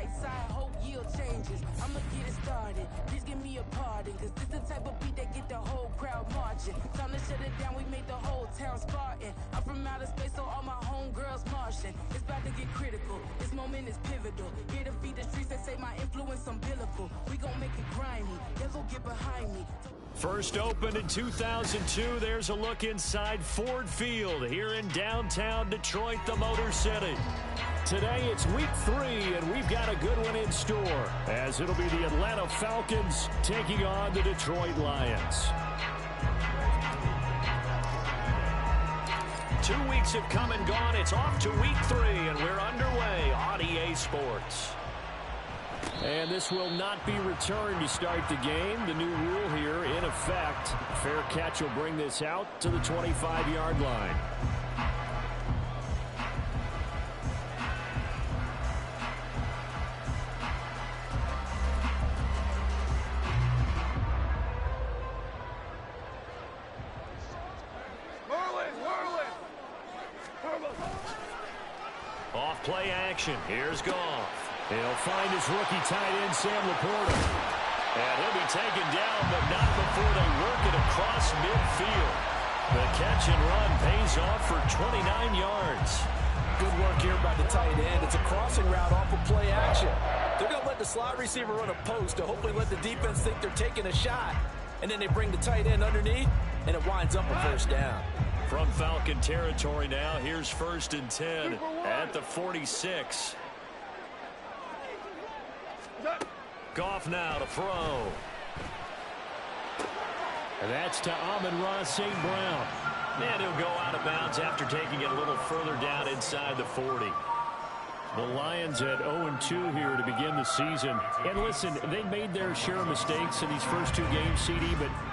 right side, hope yield changes. I'ma get it started, please give me a pardon, cause this the type of beat that get the whole crowd marching. Time to shut it down, we made the whole town Spartan. I'm from outer space, so all my homegirls Martian. It's about to get critical, this moment is pivotal. Here to feed the streets that say my influence umbilical. We gon' make it grimy, devil get behind me. First opened in 2002, there's a look inside Ford Field here in downtown Detroit, the Motor City. Today it's week 3, and we've got a good one in store, as it'll be the Atlanta Falcons taking on the Detroit Lions. 2 weeks have come and gone. It's off to week 3, and we're underway on EA Sports. And this will not be returned to start the game. The new rule here in effect. Fair catch will bring this out to the 25-yard line. Off play action. Here's Goff. He'll find his rookie tight end, Sam Laporta. And he'll be taken down, but not before they work it across midfield. The catch and run pays off for 29 yards. Good work here by the tight end. It's a crossing route off of play action. They're going to let the slot receiver run a post to hopefully let the defense think they're taking a shot. And then they bring the tight end underneath, and it winds up a first down. From Falcon territory now, here's 1st and 10 at the 46. Goff now to throw. And that's to Amon-Ra St. Brown. And he'll go out of bounds after taking it a little further down inside the 40. The Lions at 0-2 here to begin the season. And listen, they made their share of mistakes in these first 2 games, CD,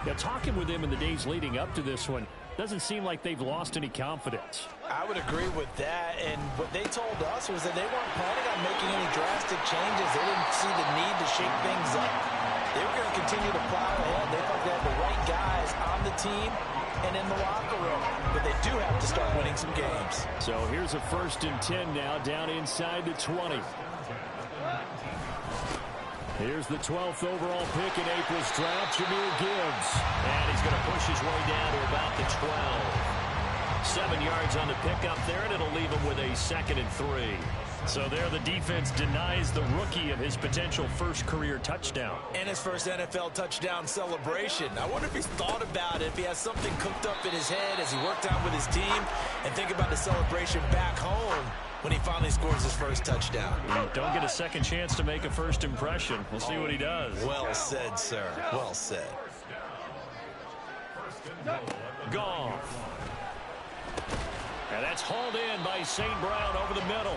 but talking with them in the days leading up to this one, doesn't seem like they've lost any confidence. I would agree with that, and what they told us was that they weren't planning on making any drastic changes. They didn't see the need to shake things up. They were going to continue to plow ahead. They thought they had the right guys on the team and in the locker room, but they do have to start winning some games. So here's a 1st and 10 now, down inside the 20. Here's the 12th overall pick in April's draft, Jahmyr Gibbs. And he's going to push his way down to about the 12. 7 yards on the pickup there, and it'll leave him with a 2nd and 3. So there the defense denies the rookie of his potential first career touchdown. And his first NFL touchdown celebration. I wonder if he's thought about it, if he has something cooked up in his head as he worked out with his team, and think about the celebration back home when he finally scores his first touchdown. Don't get a second chance to make a first impression. We'll see what he does. Well said, sir. Well said. Goff. And that's hauled in by St. Brown over the middle.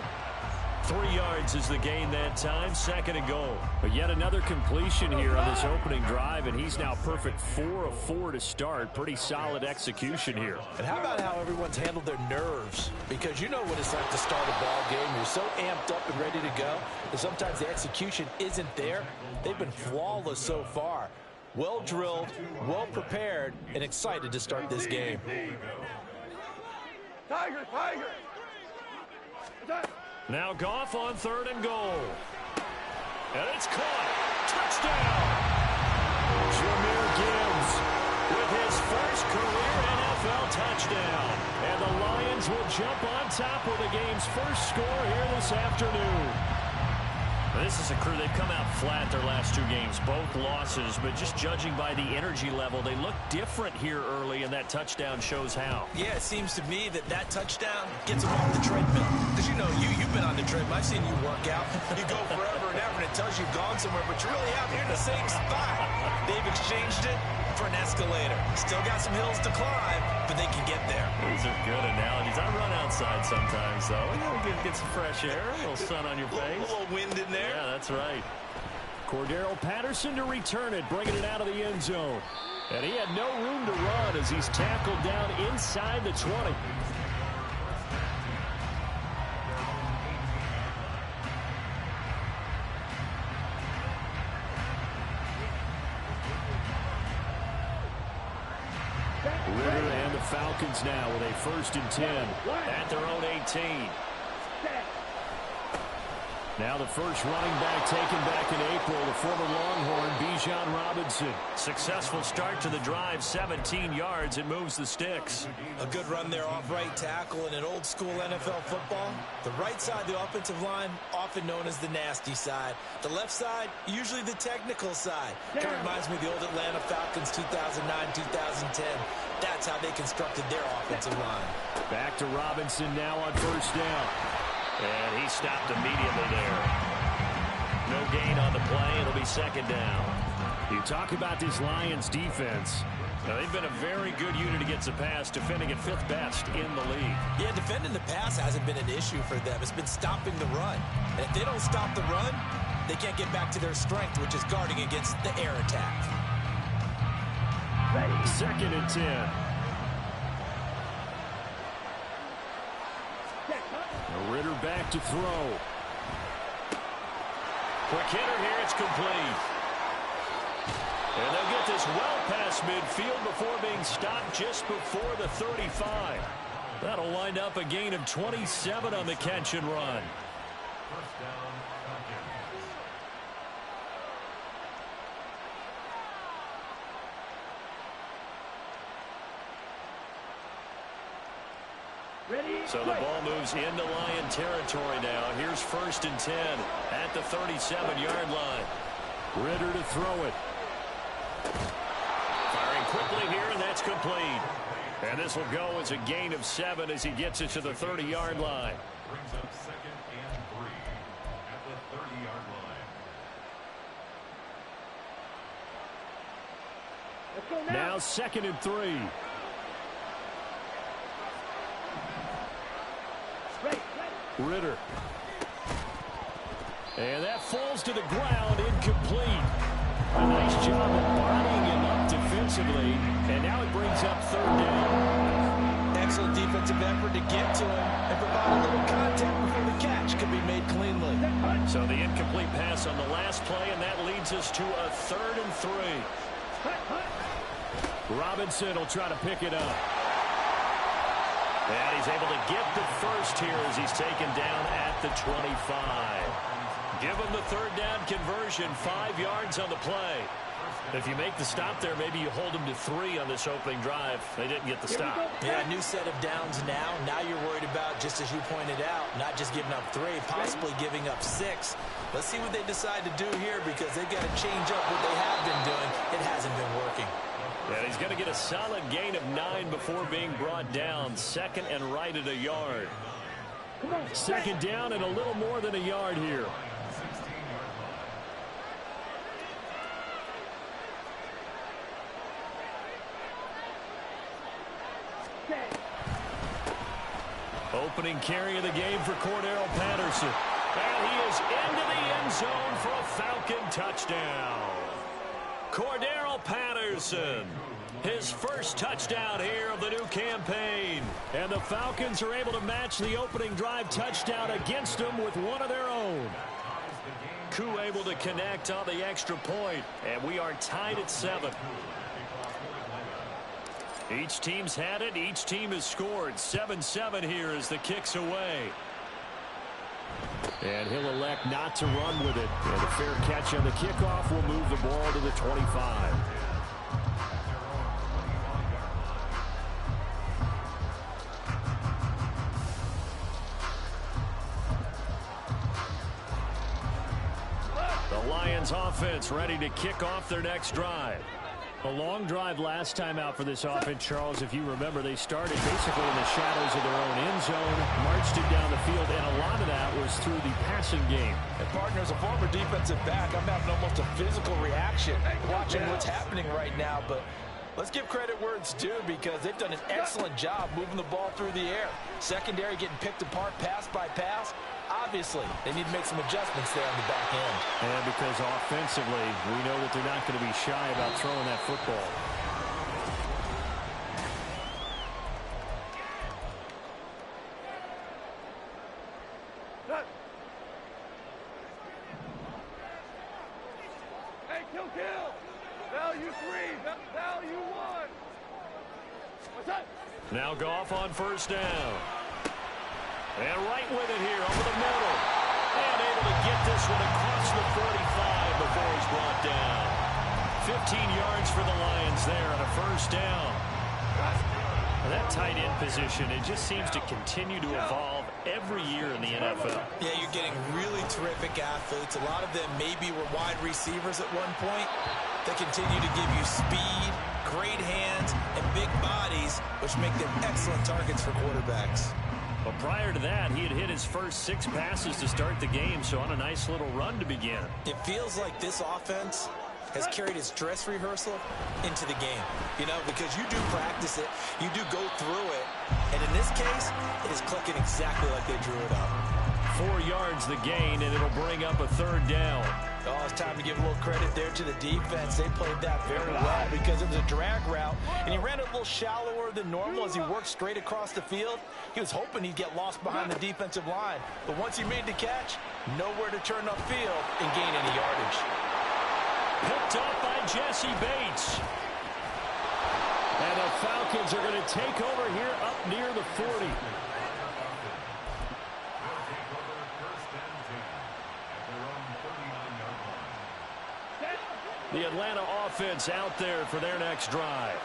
3 yards is the gain that time, 2nd and goal. But yet another completion here on this opening drive, and he's now perfect 4 of 4 to start. Pretty solid execution here. And how about how everyone's handled their nerves? Because you know what it's like to start a ball game. You're so amped up and ready to go that sometimes the execution isn't there. They've been flawless so far. Well drilled, well prepared, and excited to start this game. Tiger! Now Goff on 3rd and goal. And it's caught. Touchdown! Jahmyr Gibbs with his first career NFL touchdown. And the Lions will jump on top with the game's first score here this afternoon. This is a crew, they've come out flat their last 2 games, both losses, but just judging by the energy level, they look different here early, and that touchdown shows how. Yeah, it seems to me that touchdown gets them off the treadmill. Because you know, you've been on the treadmill. I've seen you work out. You go forever and ever, and it tells you've gone somewhere, but you're really out here in the same spot. They've exchanged it for an escalator. Still got some hills to climb, but they can get there. These are good analogies. I run outside sometimes, though. Get some fresh air, a little sun on your face. A little wind in there. Yeah, that's right. Cordero Patterson to return it, bringing it out of the end zone. And he had no room to run as he's tackled down inside the 20. Ritter and the Falcons now with a 1st and 10 at their own 18. Now the first running back taken back in April, the former Longhorn, Bijan Robinson. Successful start to the drive, 17 yards, and moves the sticks. A good run there off right tackle in an old school NFL football. The right side of the offensive line, often known as the nasty side. The left side, usually the technical side. Kind of reminds me of the old Atlanta Falcons 2009-2010. That's how they constructed their offensive line. Back to Robinson now on first down. And he stopped immediately there. No gain on the play. It'll be second down. You talk about this Lions defense. Now, they've been a very good unit against the pass, defending at 5th best in the league. Yeah, defending the pass hasn't been an issue for them. It's been stopping the run. And if they don't stop the run, they can't get back to their strength, which is guarding against the air attack. Second and 10. Ritter back to throw. Quick hitter here, it's complete. And they'll get this well past midfield before being stopped just before the 35. That'll wind up a gain of 27 on the catch and run. So the ball moves into Lion territory now. Here's first and 10 at the 37-yard line. Ritter to throw it. Firing quickly here, and that's complete. And this will go as a gain of 7 as he gets it to the 30-yard line. Brings up second and 3 at the 30-yard line. Now second and 3. Ritter. And that falls to the ground, incomplete. A nice job of bodying him up defensively, and now it brings up third down. Excellent defensive effort to get to him and provide a little contact before the catch could be made cleanly. So the incomplete pass on the last play, and that leads us to a 3rd and 3. Robinson will try to pick it up. And he's able to get the first here as he's taken down at the 25. Give him the third down conversion, 5 yards on the play. If you make the stop there, maybe you hold them to 3 on this opening drive. They didn't get the stop. Yeah, new set of downs now. Now you're worried about, just as you pointed out, not just giving up 3, possibly giving up 6. Let's see what they decide to do here because they've got to change up what they have been doing. It hasn't been working. And he's going to get a solid gain of 9 before being brought down. Second and right at a yard. Second down and a little more than a yard here. Opening carry of the game for Cordero Patterson. And he is into the end zone for a Falcon touchdown. Cordero Patterson, his first touchdown here of the new campaign. And the Falcons are able to match the opening drive touchdown against them with one of their own. Koo able to connect on the extra point, and we are tied at 7. Each team's had it. Each team has scored. 7-7 here as the kick's away. And he'll elect not to run with it. And a fair catch on the kickoff will move the ball to the 25. The Lions offense ready to kick off their next drive. A long drive last time out for this offense, Charles. If you remember, they started basically in the shadows of their own end zone, marched it down the field, and a lot of that was through the passing game. And partner, as a former defensive back, I'm having almost a physical reaction watching what's happening right now. But let's give credit where it's due because they've done an excellent job moving the ball through the air. Secondary getting picked apart pass by pass. Obviously, they need to make some adjustments there on the back end. And because offensively, we know that they're not going to be shy about throwing that football. Hey, kill. Value 3, value 1. What's that? Now Goff on first down. And right with it here over the middle. And able to get this one across the 45 before he's brought down. 15 yards for the Lions there on a first down. That tight end position, it just seems to continue to evolve every year in the NFL. Yeah, you're getting really terrific athletes. A lot of them maybe were wide receivers at one point. They continue to give you speed, great hands, and big bodies, which make them excellent targets for quarterbacks. Well, prior to that, he had hit his first 6 passes to start the game, so on a nice little run to begin. It feels like this offense has carried its dress rehearsal into the game, you know, because you do practice it, you do go through it, and in this case, it is clicking exactly like they drew it up. 4 yards the gain, and it'll bring up a third down. Oh, it's time to give a little credit there to the defense. They played that very well because it was a drag route, and he ran it a little shallower than normal as he worked straight across the field. He was hoping he'd get lost behind the defensive line, but once he made the catch, nowhere to turn upfield and gain any yardage. Picked up by Jesse Bates. And the Falcons are going to take over here up near the 40. The Atlanta offense out there for their next drive.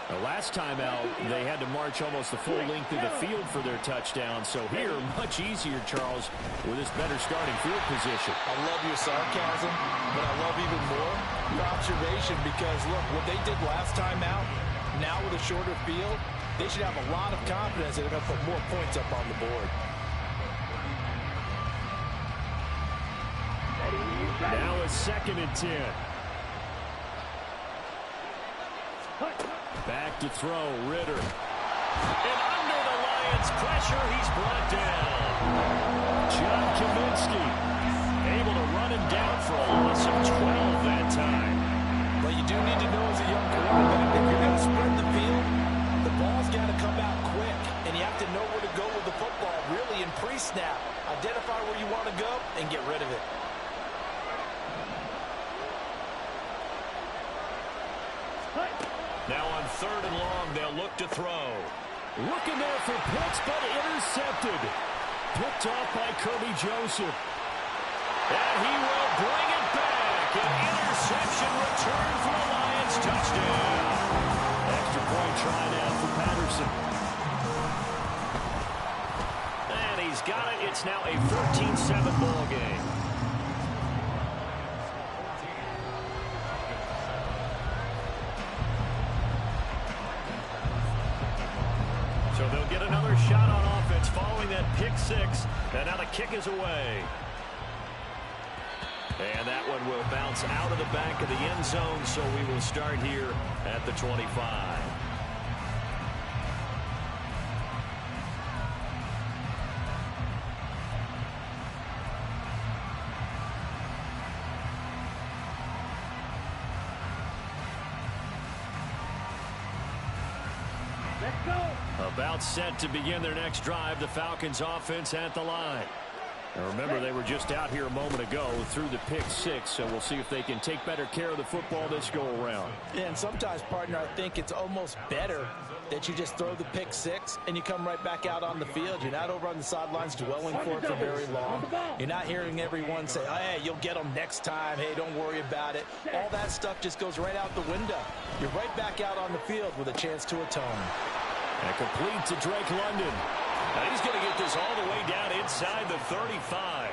The last time out, they had to march almost the full length of the field for their touchdown. So here, much easier, Charles, with this better starting field position. I love your sarcasm, but I love even more your observation because, look, what they did last time out, now with a shorter field, they should have a lot of confidence that they're going to put more points up on the board. Now it's 2nd and 10. Back to throw, Ritter. And under the Lions' pressure, he's brought down. John Kaminsky able to run him down for a loss of 12 that time. But you do need to know as a young quarterback, if you're going to spread the field, the ball's got to come out quick, and you have to know where to go with the football, really in pre-snap. Identify where you want to go and get rid of it. Now on 3rd and long, they'll look to throw. Looking there for Pitts, but intercepted. Picked off by Kirby Joseph. And he will bring it back. An interception return for the Lions. Touchdown. Extra point try now for Patterson. And he's got it. It's now a 14-7 ball game. So they'll get another shot on offense following that pick 6. And now the kick is away. And that one will bounce out of the back of the end zone, so we will start here at the 25. About set to begin their next drive, the Falcons offense at the line. Now remember, they were just out here a moment ago through the pick 6, so we'll see if they can take better care of the football this go around. Yeah, and sometimes, partner, I think it's almost better that you just throw the pick 6 and you come right back out on the field. You're not over on the sidelines dwelling for it for very long. You're not hearing everyone say, hey, you'll get them next time. Hey, don't worry about it. All that stuff just goes right out the window. You're right back out on the field with a chance to atone. And complete to Drake London. Now he's going to get this all the way down inside the 35.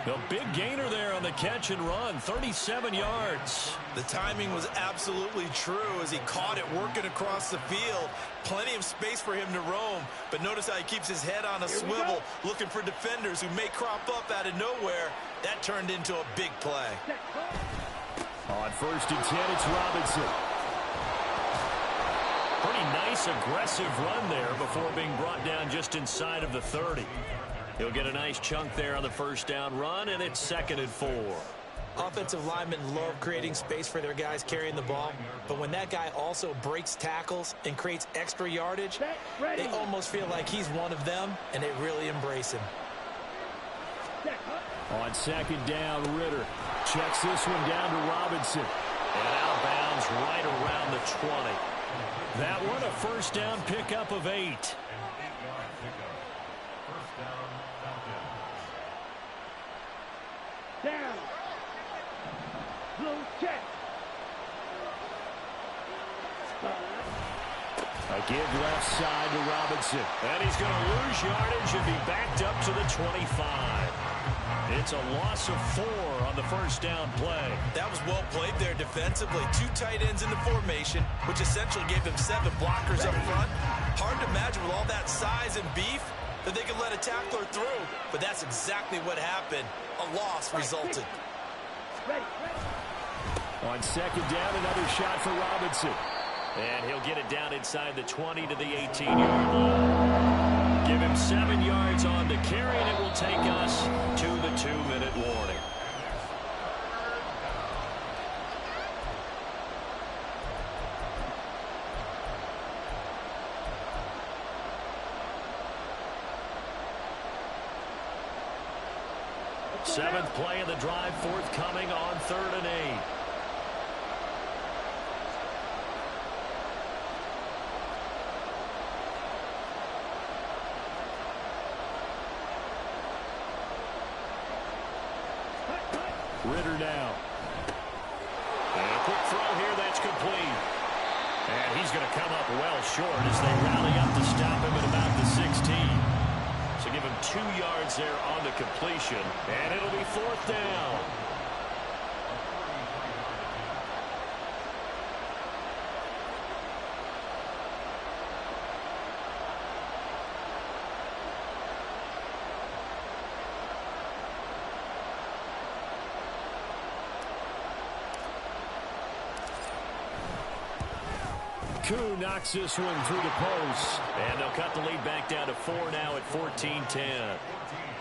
The big gainer there on the catch and run, 37 yards. The timing was absolutely true as he caught it working across the field. Plenty of space for him to roam, but notice how he keeps his head on a swivel, looking for defenders who may crop up out of nowhere. That turned into a big play. On 1st and 10, it's Robinson. Pretty nice, aggressive run there before being brought down just inside of the 30. He'll get a nice chunk there on the first down run, and it's 2nd and 4. Offensive linemen love creating space for their guys carrying the ball, but when that guy also breaks tackles and creates extra yardage, they almost feel like he's one of them, and they really embrace him. On 2nd down, Ritter checks this one down to Robinson. And outbounds right around the 20. That one a first down pickup of 8. Down. Blue check. A give left side to Robinson. And he's going to lose yardage and be backed up to the 25. It's a loss of 4 on the first down play. That was well played there defensively. 2 tight ends in the formation, which essentially gave them 7 blockers up front. Hard to imagine with all that size and beef that they could let a tackler through. But that's exactly what happened. A loss resulted. On second down, another shot for Robinson. And he'll get it down inside the 20 to the 18-yard line. Give him 7 yards on the carry, and it will take us to the 2-minute warning. Seventh play of the drive forthcoming on 3rd and 8. Ritter now. And a quick throw here that's complete. And he's going to come up well short as they rally up to stop him at about the 16. So give him 2 yards there on the completion. And it'll be 4th down. Koo knocks this one through the post. And they'll cut the lead back down to 4 now at 14-10.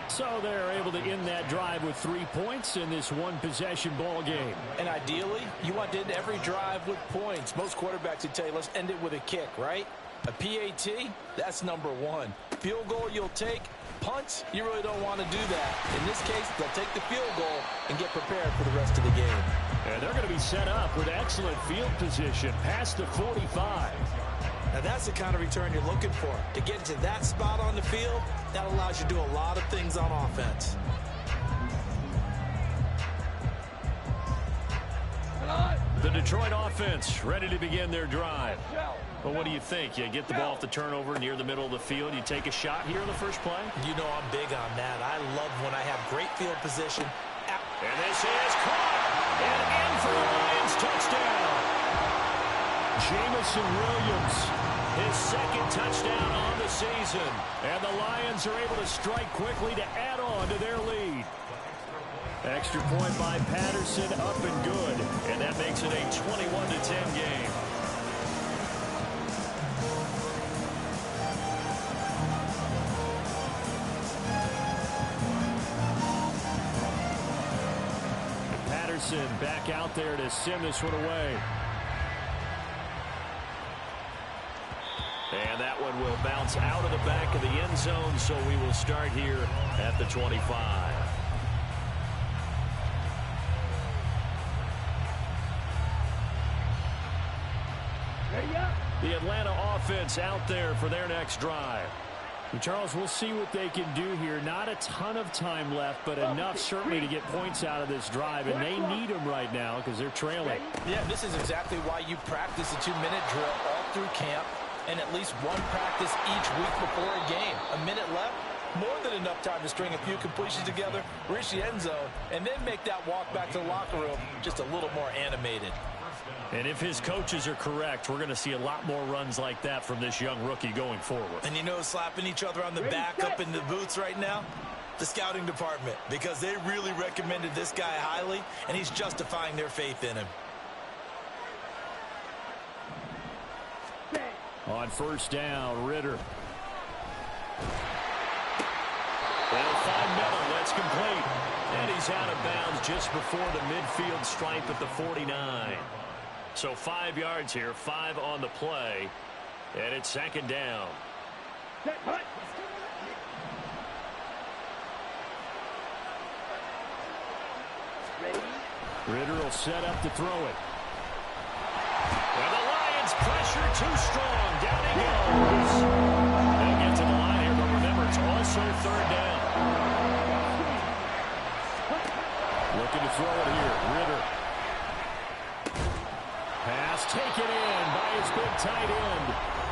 So they're able to end that drive with 3 points in this one-possession ball game. And ideally, you want to end every drive with points. Most quarterbacks would tell you, let's end it with a kick, right? A PAT, that's number 1. Field goal you'll take. Punts, you really don't want to do that. In this case, they'll take the field goal and get prepared for the rest of the game. And they're going to be set up with excellent field position past the 45. Now that's the kind of return you're looking for. To get to that spot on the field, that allows you to do a lot of things on offense. The Detroit offense ready to begin their drive. Well, what do you think? You get the ball off the turnover near the middle of the field. You take a shot here in the first play? You know I'm big on that. I love when I have great field position. And this is caught. And in for the Lions touchdown. Jamison Williams, his 2nd touchdown on the season. And the Lions are able to strike quickly to add on to their lead. Extra point by Patterson, up and good. And that makes it a 21-10 game. Patterson back out there to send this one away. And that one will bounce out of the back of the end zone, so we will start here at the 25. The Atlanta offense out there for their next drive. And Charles, we'll see what they can do here. Not a ton of time left, but enough certainly to get points out of this drive, and they need them right now because they're trailing. Yeah, this is exactly why you practice a 2-minute drill all through camp and at least one practice each week before a game. A minute left, more than enough time to string a few completions together, reach the end zone, and then make that walk back to the locker room just a little more animated. And if his coaches are correct, we're going to see a lot more runs like that from this young rookie going forward. And you know, slapping each other on the back up in the booths right now? The scouting department, because they really recommended this guy highly, and he's justifying their faith in him. On first down, Ritter. They'll find Miller. That's complete. And he's out of bounds just before the midfield stripe at the 49. So 5 yards here, 5 on the play. And it's second down. Ritter will set up to throw it. And the Lions pressure too strong. Down he goes. They'll get to the line here, but remember, it's also third down. Looking to throw it here. Ritter. Pass taken in by his big tight end.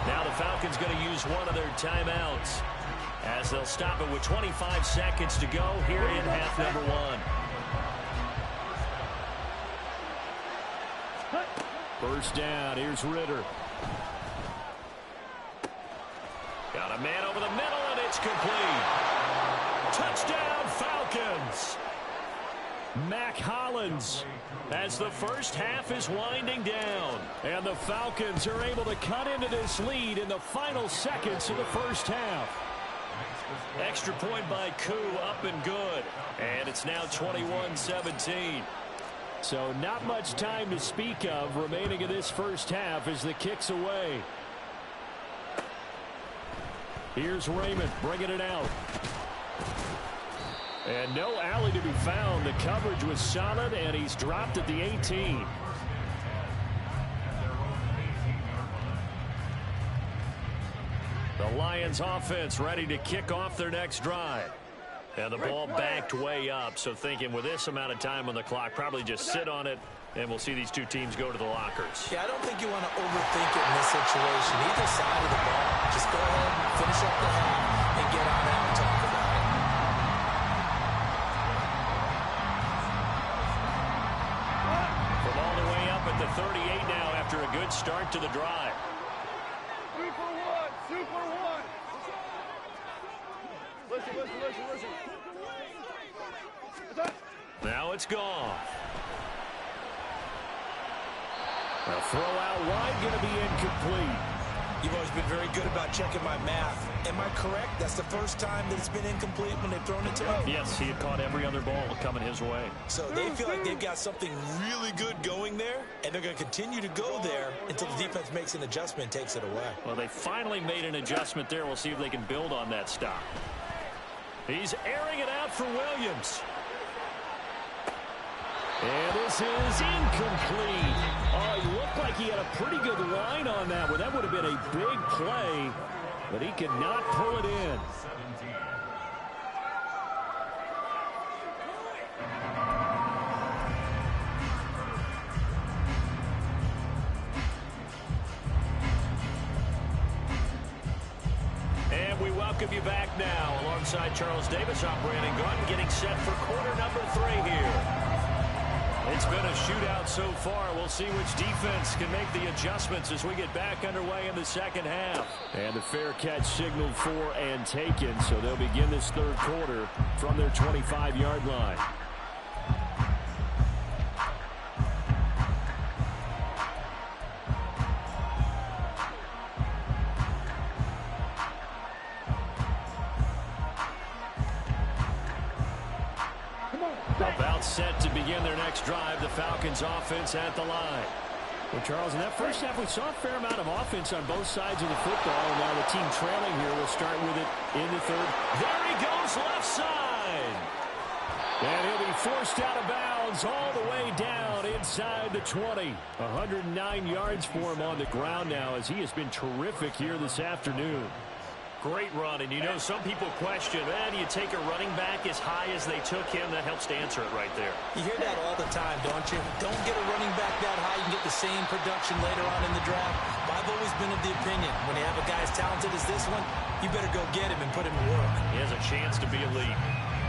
Now the Falcons going to use one of their timeouts as they'll stop it with 25 seconds to go here in half number one. First down. Here's Ritter. Got a man over the middle, and it's complete. Touchdown, Falcons. Mac Hollins as the first half is winding down. And the Falcons are able to cut into this lead in the final seconds of the first half. Extra point by Koo, up and good. And it's now 21-17. So not much time to speak of remaining in this first half as the kick's away. Here's Raymond bringing it out. And no alley to be found. The coverage was solid, and he's dropped at the 18. The Lions offense ready to kick off their next drive. And the ball backed way up, so thinking with this amount of time on the clock, probably just sit on it, and we'll see these two teams go to the lockers. Yeah, I don't think you want to overthink it in this situation. Either side of the ball, just go ahead, finish up the half, and get on out and talk about it. From all the way up at the 38 now after a good start to the drive. Super one, super one. Listen. Now it's gone. A throw out wide, going to be incomplete. You've always been very good about checking my math. Am I correct? That's the first time that it's been incomplete when they've thrown it to him? Yes, he had caught every other ball coming his way. So they feel like they've got something really good going there, and they're going to continue to go there until the defense makes an adjustment and takes it away. Well, they finally made an adjustment there. We'll see if they can build on that stop. He's airing it out for Williams. And this is incomplete. Oh, he looked like he had a pretty good line on that one. That would have been a big play, but he could not pull it in. And we welcome you back now alongside Charles Davis. I'm Brandon Gordon getting set for quarter number 3 here. It's been a shootout so far. We'll see which defense can make the adjustments as we get back underway in the second half. And the fair catch signaled for and taken, so they'll begin this third quarter from their 25-yard line. About set to begin their next drive. The Falcons offense at the line. Well, Charles, in that first half, we saw a fair amount of offense on both sides of the football. And now the team trailing here will start with it in the third. There he goes, left side. And he'll be forced out of bounds all the way down inside the 20. 109 yards for him on the ground now as he has been terrific here this afternoon. Great run, and you know some people question, do you take a running back as high as they took him? That helps to answer it right there. You hear that all the time, don't you? Don't get a running back that high. You can get the same production later on in the draft. But I've always been of the opinion, when you have a guy as talented as this one, you better go get him and put him to work. He has a chance to be elite.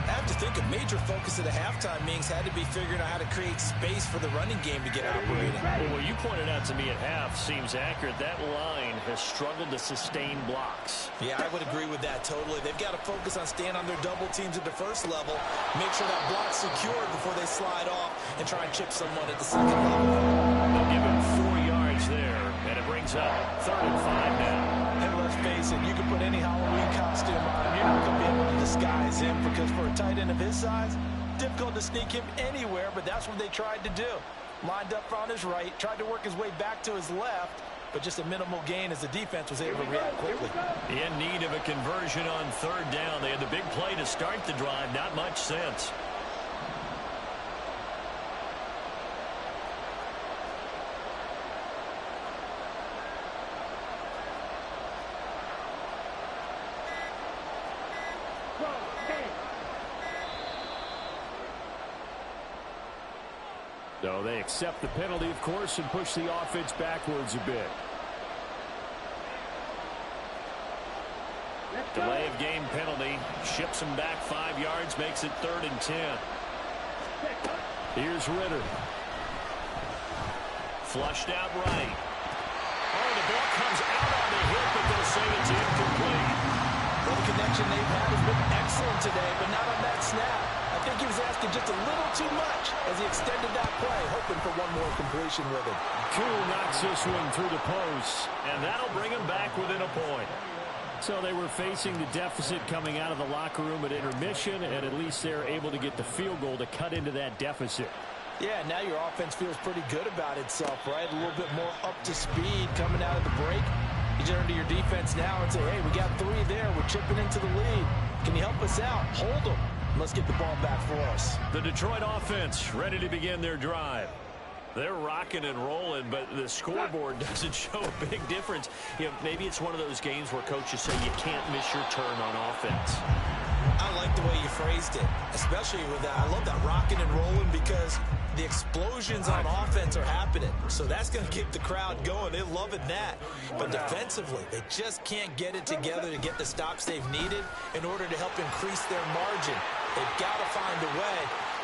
I have to think a major focus of the halftime meetings had to be figuring out how to create space for the running game to get operating. Well, what you pointed out to me at half seems accurate. That line has struggled to sustain blocks. Yeah, I would agree with that totally. They've got to focus on staying on their double teams at the first level, make sure that block's secured before they slide off, and try and chip someone at the second level. They'll give him 4 yards there, and it brings up 3rd and 5 now. And let's face it, you can put any Halloween costume on, and you're not going to be able to disguise him, because for a tight end of his size, difficult to sneak him anywhere, but that's what they tried to do. Lined up on his right, tried to work his way back to his left, but just a minimal gain as the defense was able to react quickly. In need of a conversion on 3rd down. They had the big play to start the drive, not much sense. So they accept the penalty, of course, and push the offense backwards a bit. Delay of game penalty. Ships him back 5 yards, makes it 3rd and 10. Here's Ritter. Flushed out right. Oh, the ball comes out on the hit, but they'll say it's incomplete. Well, the connection they've had has been excellent today, but not on that snap. I think he was asking just a little too much as he extended that play, hoping for one more completion with it. Cool knocks this one through the post, and that'll bring him back within a point. So they were facing the deficit coming out of the locker room at intermission, and at least they're able to get the field goal to cut into that deficit. Yeah, now your offense feels pretty good about itself, right? A little bit more up to speed coming out of the break. You turn to your defense now and say, hey, we got 3 there. We're chipping into the lead. Can you help us out? Hold them. Let's get the ball back for us. The Detroit offense ready to begin their drive. They're rocking and rolling, but the scoreboard doesn't show a big difference. You know, maybe it's one of those games where coaches say you can't miss your turn on offense. I like the way you phrased it, especially with that. I love that rocking and rolling because the explosions on offense are happening. So that's going to keep the crowd going. They're loving that. But defensively, they just can't get it together to get the stops they've needed in order to help increase their margin. They've got to find a way,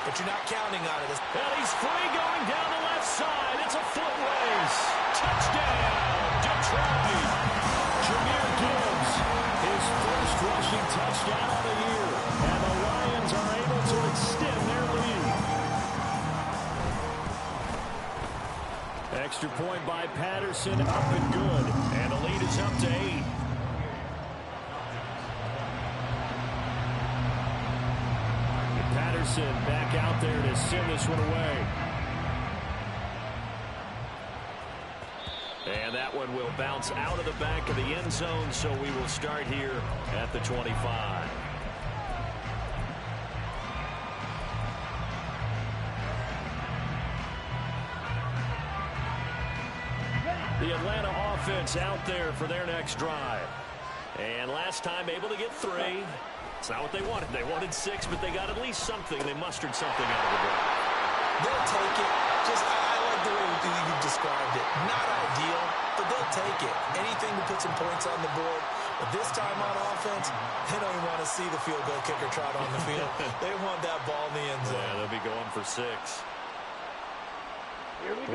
but you're not counting on it. And he's free going down the left side. It's a foot race. Touchdown, Detroit. Jameer Gibbs, his first rushing touchdown of the year. And the Lions are able to extend their lead. Extra point by Patterson, up and good. And the lead is up to 8. Patterson back out there to send this one away. And that one will bounce out of the back of the end zone, so we will start here at the 25. The Atlanta offense out there for their next drive. And last time able to get 3. It's not what they wanted. They wanted 6, but they got at least something. They mustered something out of the drive. They'll take it. I like the way you described it. Not ideal, but they'll take it. Anything to put some points on the board. But this time on offense, they don't even want to see the field goal kicker trot on the field. They want that ball in the end zone. Yeah, they'll be going for 6.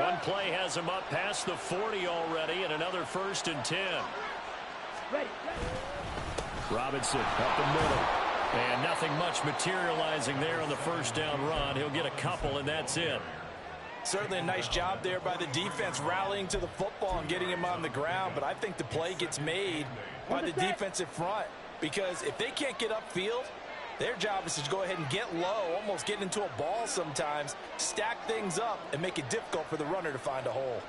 One play has them up past the 40 already, and another 1st and 10. Ready. Robinson up the middle. And nothing much materializing there on the first down run. He'll get a couple, and that's it. Certainly a nice job there by the defense rallying to the football and getting him on the ground. But I think the play gets made by the defensive front. Because if they can't get upfield, their job is to go ahead and get low, almost get into a ball sometimes, stack things up, and make it difficult for the runner to find a hole.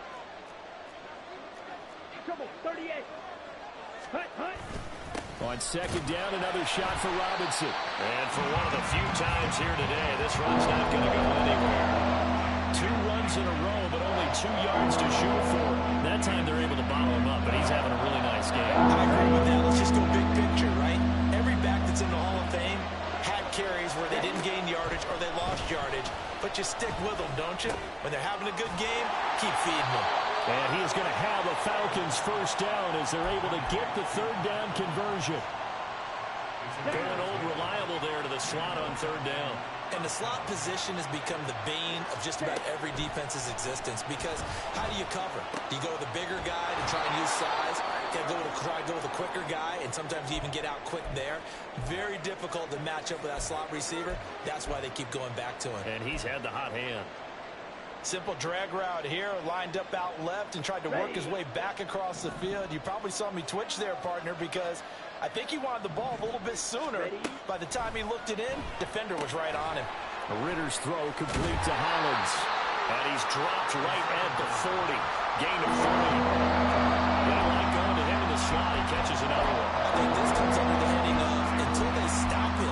Trouble, 38. Hut. On 2nd down, another shot for Robinson. And for one of the few times here today, this run's not going to go anywhere. 2 runs in a row, but only 2 yards to shoot for. That time they're able to bottle him up, but he's having a really nice game. I agree with that. Let's just go big picture, right? Every back that's in the Hall of Fame had carries where they didn't gain yardage or they lost yardage. But you stick with them, don't you? When they're having a good game, keep feeding them. And he is going to have a Falcons first down as they're able to get the 3rd down conversion. Going old reliable there to the slot on 3rd down. And the slot position has become the bane of just about every defense's existence because how do you cover? Do you go with the bigger guy to try and use size? You try to go with a quicker guy, and sometimes you even get out quick there. Very difficult to match up with that slot receiver. That's why they keep going back to him. And he's had the hot hand. Simple drag route here, lined up out left and tried to work his way back across the field. You probably saw me twitch there, partner, because I think he wanted the ball a little bit sooner. By the time he looked it in, defender was right on him. Ritter's throw complete to Hollins. And he's dropped right at the 40. Gain of 3. They don't like going to him in the slot. He catches another one. I think this comes under the heading of until they stop him,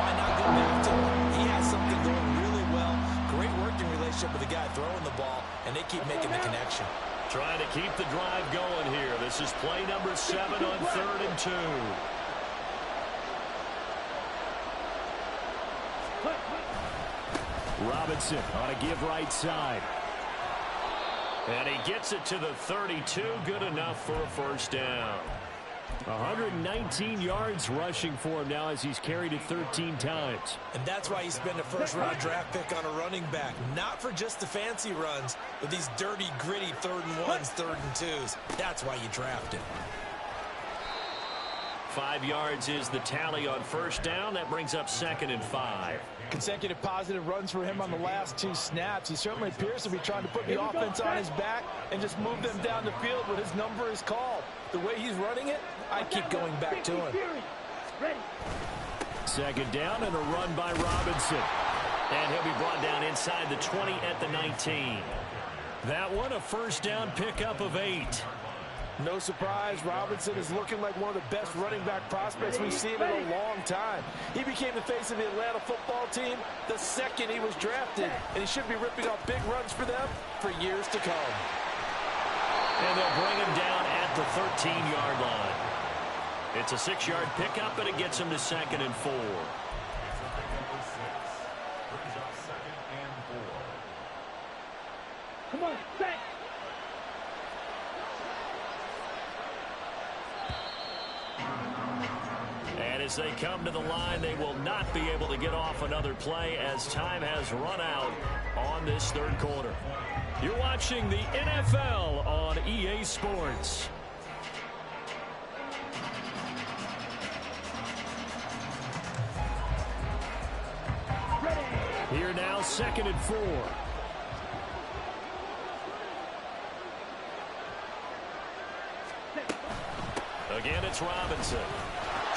why not go back to him? He has something going really well. Great working relationship with the guy throwing the ball, and they keep making the connection. Trying to keep the drive going here. This is play number 7 on 3rd and 2. Robinson on a give right side. And he gets it to the 32. Good enough for a first down. 119 yards rushing for him now as he's carried it 13 times. And that's why he spent a first-round draft pick on a running back. Not for just the fancy runs, but these dirty, gritty 3rd and 1s, 3rd and 2s. That's why you draft him. 5 yards is the tally on first down. That brings up 2nd and 5. Consecutive positive runs for him on the last 2 snaps. He certainly appears to be trying to put the offense on his back and just move them down the field when his number is called. The way he's running it, I'd keep going back to him. 2nd down and a run by Robinson. And he'll be brought down inside the 20 at the 19. That one a first down pickup of 8. No surprise, Robinson is looking like one of the best running back prospects we've seen in a long time. He became the face of the Atlanta football team the second he was drafted, and he should be ripping off big runs for them for years to come. And they'll bring him down at the 13-yard line. It's a 6-yard pickup, and it gets him to 2nd and 4. Come on, set. And as they come to the line, they will not be able to get off another play as time has run out on this 3rd quarter. You're watching the NFL on EA Sports. Here now, 2nd and 4. Again, it's Robinson.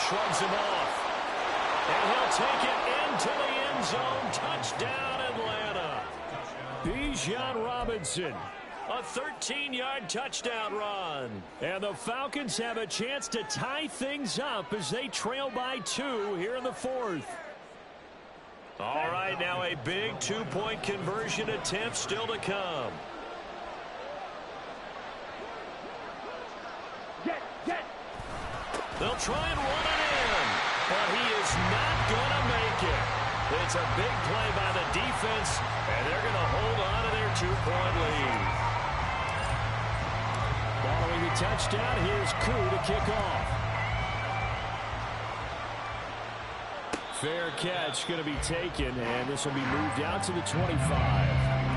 Shrugs him off. And he'll take it into the end zone. Touchdown, Atlanta. Bijan Robinson. A 13-yard touchdown run. And the Falcons have a chance to tie things up as they trail by 2 here in the 4th. All right, now a big 2-point conversion attempt still to come. They'll try and run it in, but he is not going to make it. It's a big play by the defense, and they're going to hold on to their 2-point lead. Following the touchdown, here's Koo to kick off. Fair catch going to be taken, and this will be moved out to the 25.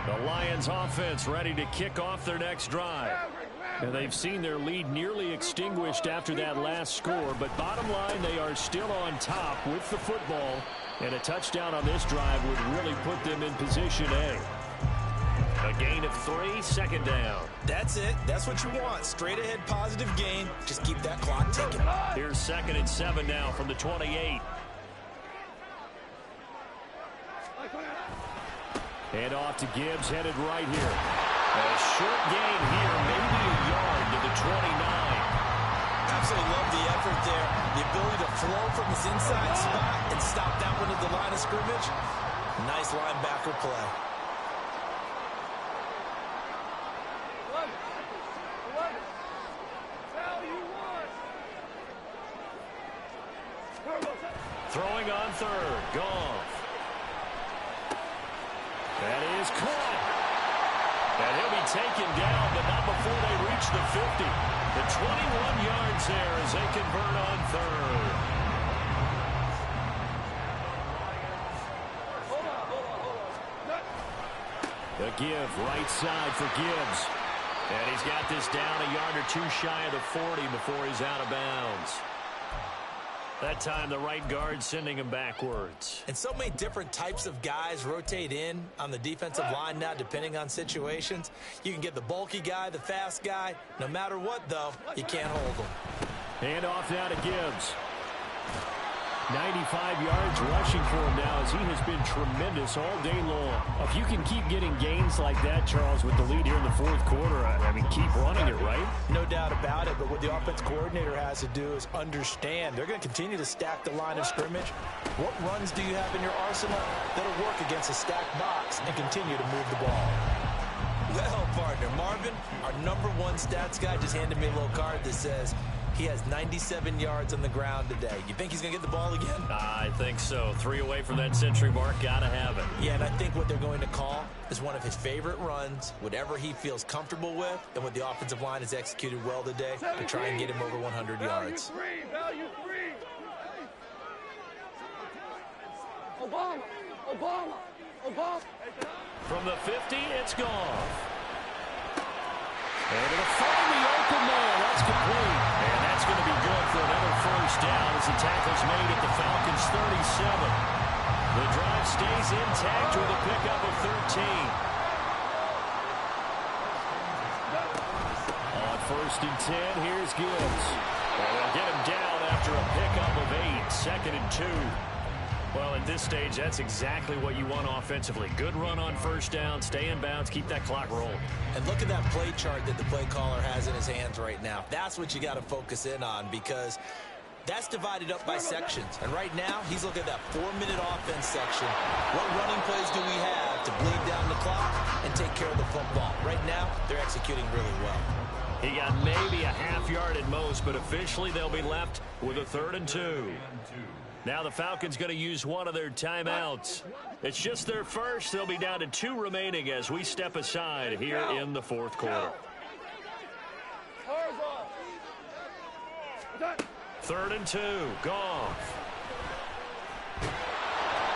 The Lions offense ready to kick off their next drive. And they've seen their lead nearly extinguished after that last score, but bottom line, they are still on top with the football, and a touchdown on this drive would really put them in position A. A gain of 3, 2nd down. That's it. That's what you want. Straight ahead positive gain. Just keep that clock ticking. Here's 2nd and 7 now from the 28. Hand off to Gibbs, headed right here. A short gain here, maybe a yard to the 29. Absolutely love the effort there. The ability to flow from his inside spot and stop that one at the line of scrimmage. Nice linebacker play. Throwing on 3rd, Goff. That is caught. And he'll be taken down, but not before they reach the 50. The 21 yards there as they convert on 3rd. The give, right side for Gibbs. And he's got this down a yard or 2 shy of the 40 before he's out of bounds. That time, the right guard sending him backwards. And so many different types of guys rotate in on the defensive line now, depending on situations. You can get the bulky guy, the fast guy. No matter what, though, you can't hold them. Hand off now to Gibbs. 95 yards rushing for him now as he has been tremendous all day long. If you can keep getting gains like that, Charles, with the lead here in the 4th quarter, I mean, keep running it, right? No doubt about it, but what the offense coordinator has to do is understand. They're going to continue to stack the line of scrimmage. What runs do you have in your arsenal that'll work against a stacked box and continue to move the ball? Well, partner, Marvin, our #1 stats guy just handed me a little card that says, He has 97 yards on the ground today. You think he's going to get the ball again? I think so. 3 away from that century mark. Got to have it. Yeah, and I think what they're going to call is one of his favorite runs, whatever he feels comfortable with, and what the offensive line has executed well today to try and get him over 100 yards. Value free. Obama. From the 50, it's gone. And it'll find the open man. That's complete. And that's going to be good for another first down as the tackle's made at the Falcons' 37. The drive stays intact with a pickup of 13. On 1st and 10, here's Gibbs. Well, they'll get him down after a pickup of 8. 2nd and 2. Well, at this stage, that's exactly what you want offensively. Good run on first down, stay in bounds, keep that clock rolling. And look at that play chart that the play caller has in his hands right now. That's what you got to focus in on, because that's divided up by sections. And right now, he's looking at that 4-minute offense section. What running plays do we have to bleed down the clock and take care of the football? Right now, they're executing really well. He got maybe a half yard at most, but officially they'll be left with a 3rd and 2. Now the Falcons going to use one of their timeouts. It's just their first. They'll be down to 2 remaining as we step aside here in the 4th quarter. 3rd and 2. Goff.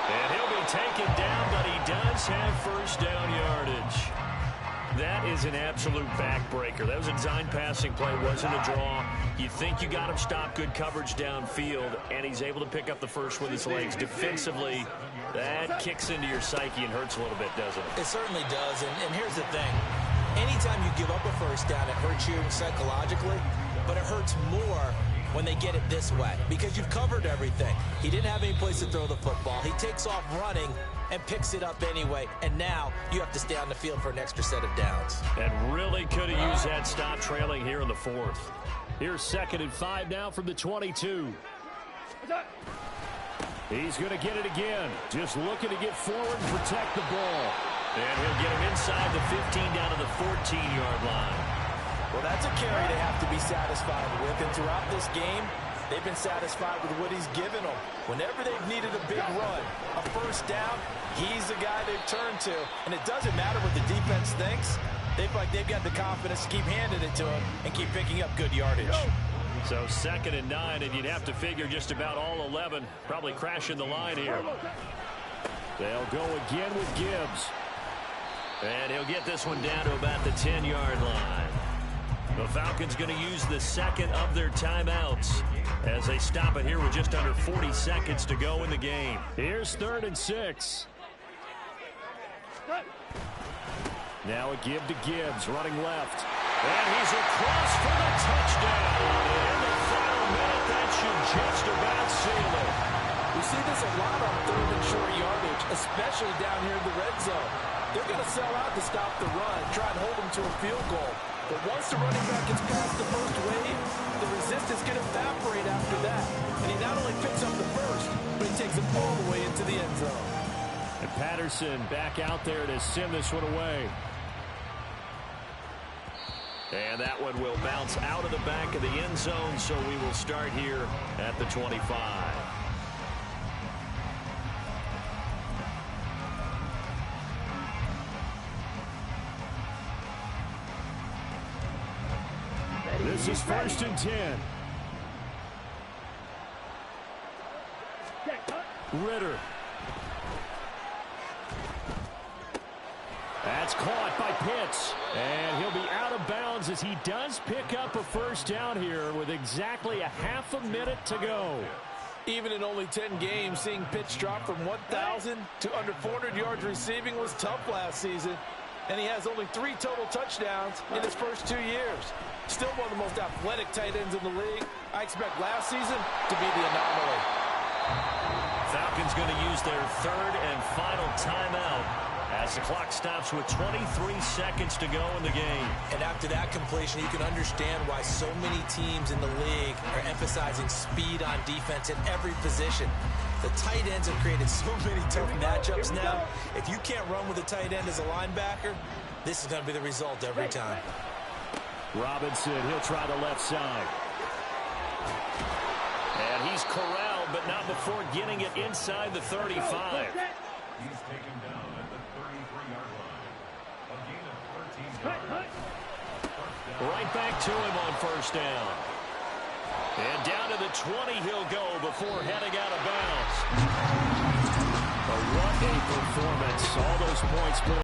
And he'll be taken down, but he does have first down yardage. That is an absolute backbreaker. That was a design passing play, wasn't a draw. You think you got him stopped, good coverage downfield, and he's able to pick up the first with his legs. Defensively, that kicks into your psyche and hurts a little bit, doesn't it? It certainly does, and here's the thing. Anytime you give up a first down, it hurts you psychologically, but it hurts more when they get it this way, because you've covered everything. He didn't have any place to throw the football. He takes off running and picks it up anyway, and now you have to stay on the field for an extra set of downs. And really could have used that stop trailing here in the 4th. Here's 2nd and 5 now from the 22. He's going to get it again. Just looking to get forward and protect the ball. And he'll get him inside the 15 down to the 14-yard line. Well, that's a carry they have to be satisfied with, and throughout this game, they've been satisfied with what he's given them. Whenever they've needed a big run, a first down, he's the guy they've turned to. And it doesn't matter what the defense thinks. They feel like they've got the confidence to keep handing it to him and keep picking up good yardage. So 2nd and 9, and you'd have to figure just about all 11 probably crashing the line here. They'll go again with Gibbs. And he'll get this one down to about the 10-yard line. The Falcons going to use the 2nd of their timeouts as they stop it here with just under 40 seconds to go in the game. Here's 3rd and 6. Now a give to Gibbs, running left. And he's across for the touchdown. In the final minute, that should just about seal it. We see this a lot on 3rd and short yardage, especially down here in the red zone. They're going to sell out to stop the run, try and hold them to a field goal. But once the running back gets past the first wave, the resistance can evaporate after that. And he not only picks up the first, but he takes it all the way into the end zone. And Patterson back out there to send this one away. And that one will bounce out of the back of the end zone, so we will start here at the 25. This is 1st and 10. Ritter. That's caught by Pitts. And he'll be out of bounds as he does pick up a first down here with exactly a half a minute to go. Even in only 10 games, seeing Pitts drop from 1,000 to under 400 yards receiving was tough last season. And he has only 3 total touchdowns in his first 2 years. Still one of the most athletic tight ends in the league. I expect last season to be the anomaly. Falcons going to use their 3rd and final timeout as the clock stops with 23 seconds to go in the game. And after that completion, you can understand why so many teams in the league are emphasizing speed on defense at every position. The tight ends have created so many tough matchups now. If you can't run with a tight end as a linebacker, this is going to be the result every time. Robinson, he'll try the left side. And he's corralled, but not before getting it inside the 35. He's taken down at the 33-yard line. A gain of 13 yards. Right back to him on first down. And down to the 20 he'll go before heading out of bounds. But what a performance. All those points put